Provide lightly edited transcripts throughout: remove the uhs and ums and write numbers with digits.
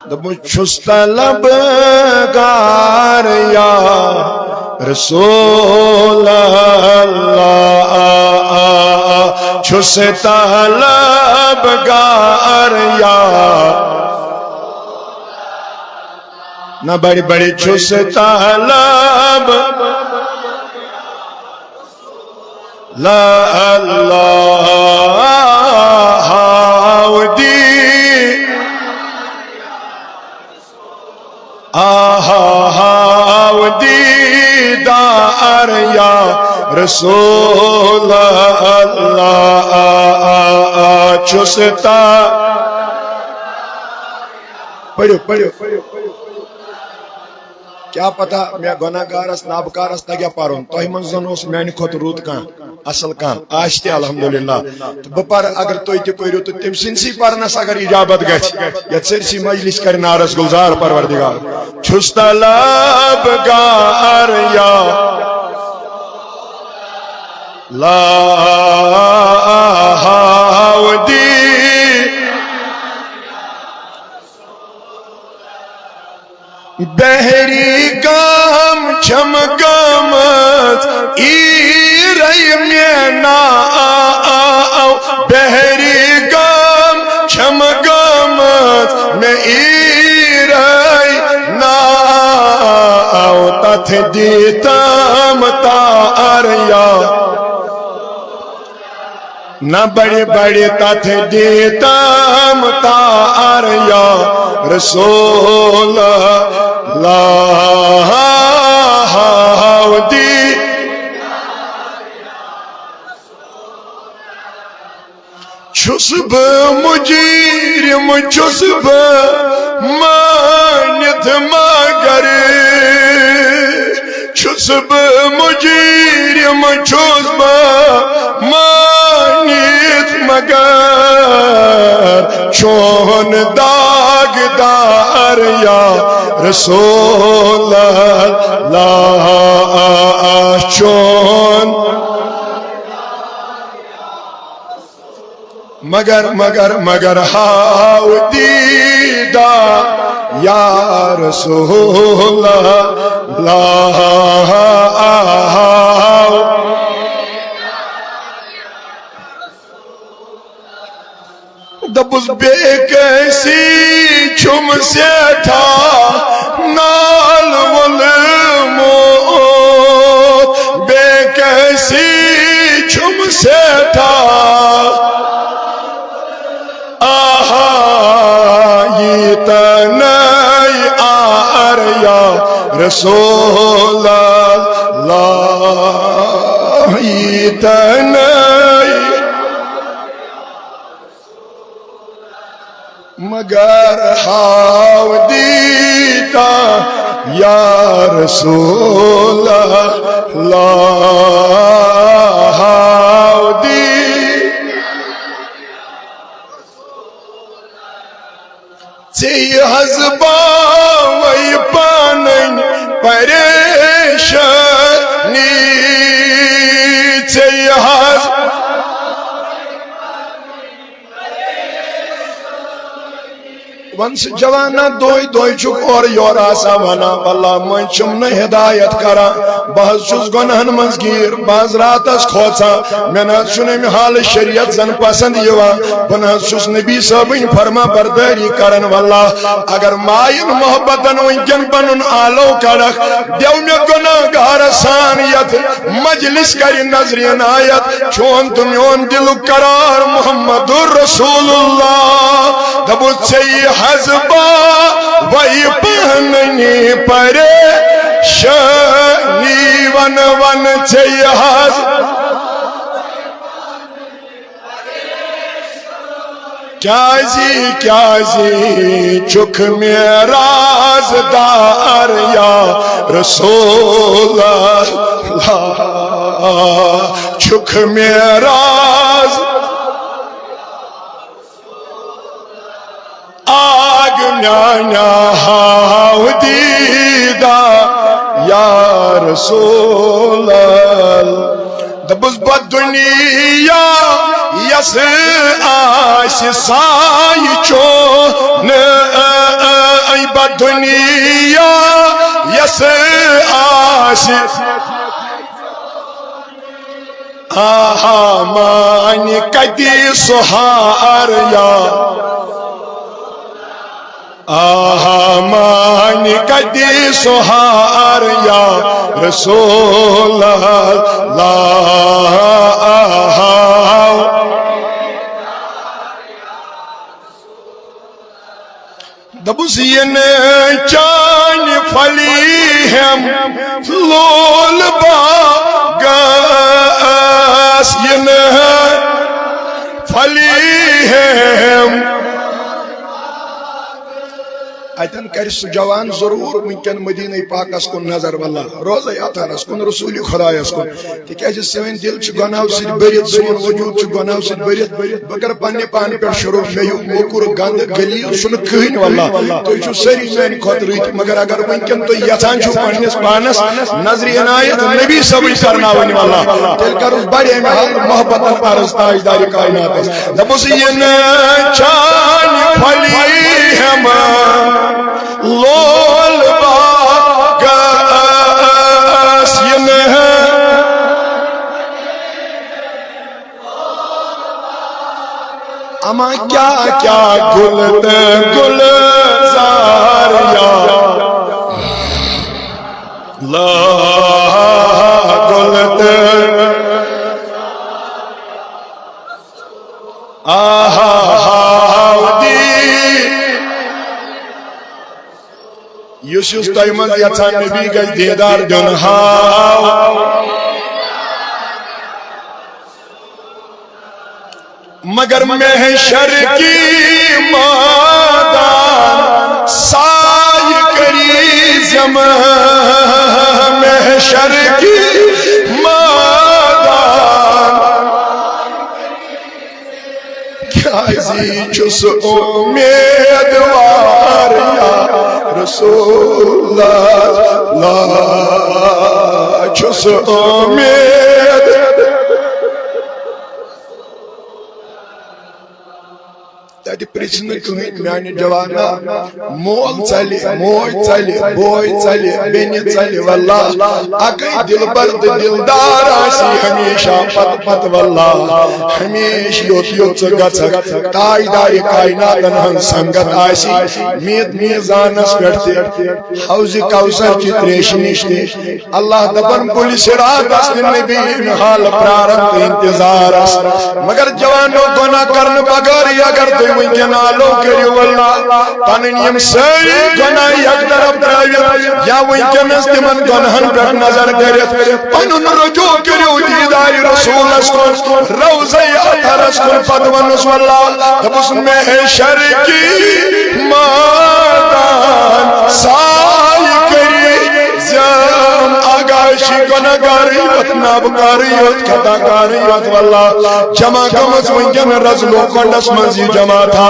چھُس طلبگار یا رسول اللہ چھُس طلبگار یا نہ بڑی بڑی چھُس طلب لا اللہ دی دیدار یا رسول اللہ چھُس پڑھو کیا پتہ میں گناہگارس نابکارس تگیا پرن تہ من زن اس میانہ کھت رود کان اصل کان آج تہ الحمدللہ بہ پر اگر تھی تہ پٔرِو تو تم سنسی پرنس اگر اجابت گژھِ یتھ سرسی مجلس کر نارس گلزار پروردگار چھُس طلبگار یا لا دی بحری گام چھم گامت ایرئی میں ناؤ بحری گام چھم گامت میں ایرئی ناؤ تتھ دیتام تار یا نہ بڑی بڑی تتھ دیتام تار یا رسول اللہ دی چھُس بہ مجرم چھُس بہ مانت مگر چھُس بہ مجرم چھُس بہ مانت مگر چون داغدار یا رسول اللہ چون مگر ہاؤ دیدہ یا رسول اللہ دبس بے کیسی چھم سیٹھا نال والموت بے کیسی چھم سیٹھا آہا یہ تنائی آر یا رسول اللہ یہ تنائی مگر ہاؤ دیتا یا رسول اللہ ہاؤ دی ژے حزبا وی پانن پریشانی ژے ونس جوانا دوئی دوئی چک اور یور آسا ونا واللہ من چھم نہ ہدایت کرا بہت چھس گنہن منزگیر باز راتس کھوچا میں نہ چھنے میں حال شریعت زن پسند یوا بنا چھس نبی صاحبین فرما برداری کرن واللہ اگر مائن محبتن ونکن بنن آلو کرک دیو میں گناہ گار سانیت مجلس کری نظرین آیت چون تمیون دل قرار محمد رسول اللہ دبو چاہیے حزبا وی پہننی پریشانی ون ون چاہیے حزبا کیا زی چک میں رازدار یا رسول اللہ چک میں راز آگ نانا ہاؤ دیدہ یا رسول اللہ دبس بد دنیا یس آس سائی چون دنیا یس آسی آہا مانی کتی سہار یا آہا مانی کتی سہار یا رسول اللہ آہا دبس ین چان پھلی ہم لول باغس ین پھلی ہم اتن کر سہ جوان ضرور ونکن مدینہ پاکس کن نظر واللہ روزہ اتنس کن رسول خدایس کن تکیاز سون دل گناہو سۭتۍ بٔرِتھ سون وجود گناہو سۭتۍ بٔرِتھ بہٕ کرٕ پننہِ پانہٕ پٮ۪ٹھ شروع مےٚ موٚکُر گنٛدٕ غلیظ چھُنہٕ کٕہٕنۍ واللہ تُہۍ چھِو سٲری میانہِ کھۄتہٕ رٕتۍ مگر اگر ونکن تُہۍ یژھان چھِو پننس پانس نظرِ عنایت نبی صٲبٕچ کرناوٕنۍ واللہ تیٚلہِ کرُس بڑِ امہِ حال محبتن عرض تاجدارِ کائناتس دپُس ین چانہِ پھلی ہٮ۪مہٕ لول باغس ین اما کیا کیا گل گلزار یا لا گل آہا یس تہ من یژھان نبی گژھِ دیدار دیُن ہاو مگر محشر کی مادان سایہ کری زمان محشر کی مادان کیازی چھس امیدوار یا رسول اللہ چھس امید تتہ پرژھ نہٕ کٕہٕنۍ میانہِ جوانا مول ژلہِ موج ژلہِ بوے ژلہِ بیٚنہِ ژلہِ واللہ اکے دلبر تہٕ دلدار آسی ہمیشہ پتہٕ پتہٕ واللہ ہمیشہ یوت یوت ژٕ گژھکھ تاجدارِ کائناتن ہٕنٛز سنگت آسی میٖت میٖزانس پٮ۪ٹھ تہِ حوضِ کوثر چہِ تریشہِ نِش تہِ اللہ دپن پُلہِ صراطس تہِ نبی امہِ حال پرارن تہٕ انتظارس مگر جوانو گۄناہ کرنہٕ بغٲر اگر تُہۍ ونکن آلو کٔرِو واللہ پنٕنۍ یِم سٲری گۄناہ یک طرف ترٲوِتھ یا ونکٮ۪نس تِمن گۄناہن پٮ۪ٹھ نظر کٔرِتھ پنُن رجوع کٔرِو دیدارِ رسوٗلس کُن روضے اطہرس کُن پتہٕ ونُس واللہ دپُس محشر کی مادان سایہ کری زم آگاشی گناہگار یوت نابکار یوت خطاکار یوت واللہ جمع گمز ونکن رزلو کنڈس منز یہ جمع تھا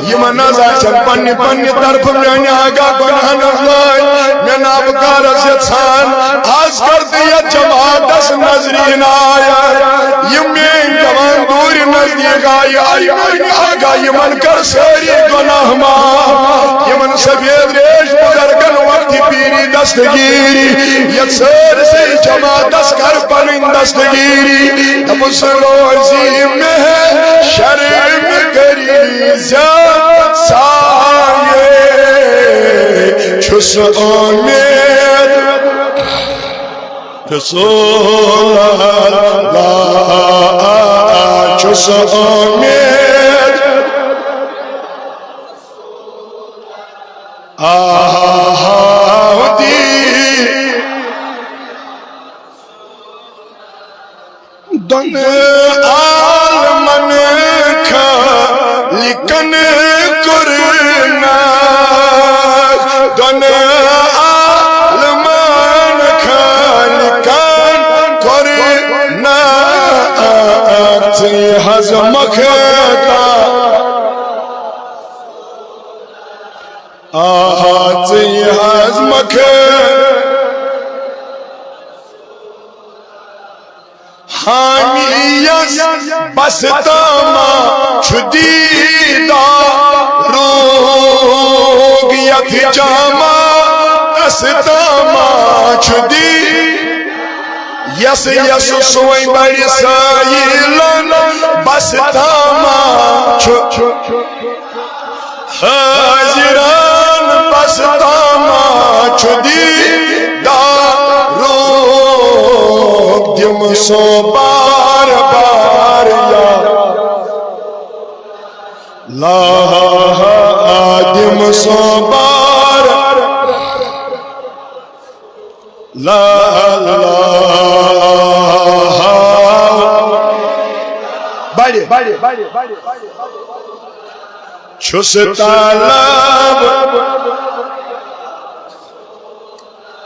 یمن از آسن پنی پنی طرف میانی آگا گناہن ازلائی میں نابکار از یتسان آز کر دیا جماعتس نظرین آیا یمین جوان دور نزدیک آیا یمن آگا یمن کر ساری گناہ ماں یمن سفید ریش بزرگن وقتی پیری دستگیری یہ سر سے جماعتس کر پنن دستگیری دپس روزی میں شرم کری زیاد سایے چھس امید رسول اللہ چھس امید آہدی دن عالمن خالقن کرنا دن عالمن خالقن کرنا تی حزمک تا تی حزمک حامیس بس تاما چھدیدہ روگ یت جاما استاما چھدی یس یس سوئی بڑی سائلن بس تاما چھ حاضران بس تاما چھدی داروگ دم سو بار بار یا لا آدم سو بار لا بڑے چھس طالب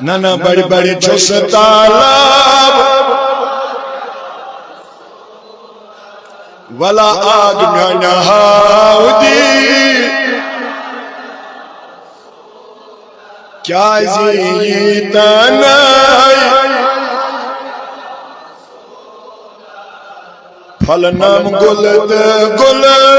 نا بڑی چھس طالب ولا آگ میانا ہاودی کیا زیتنائی پھلنم گلد گلد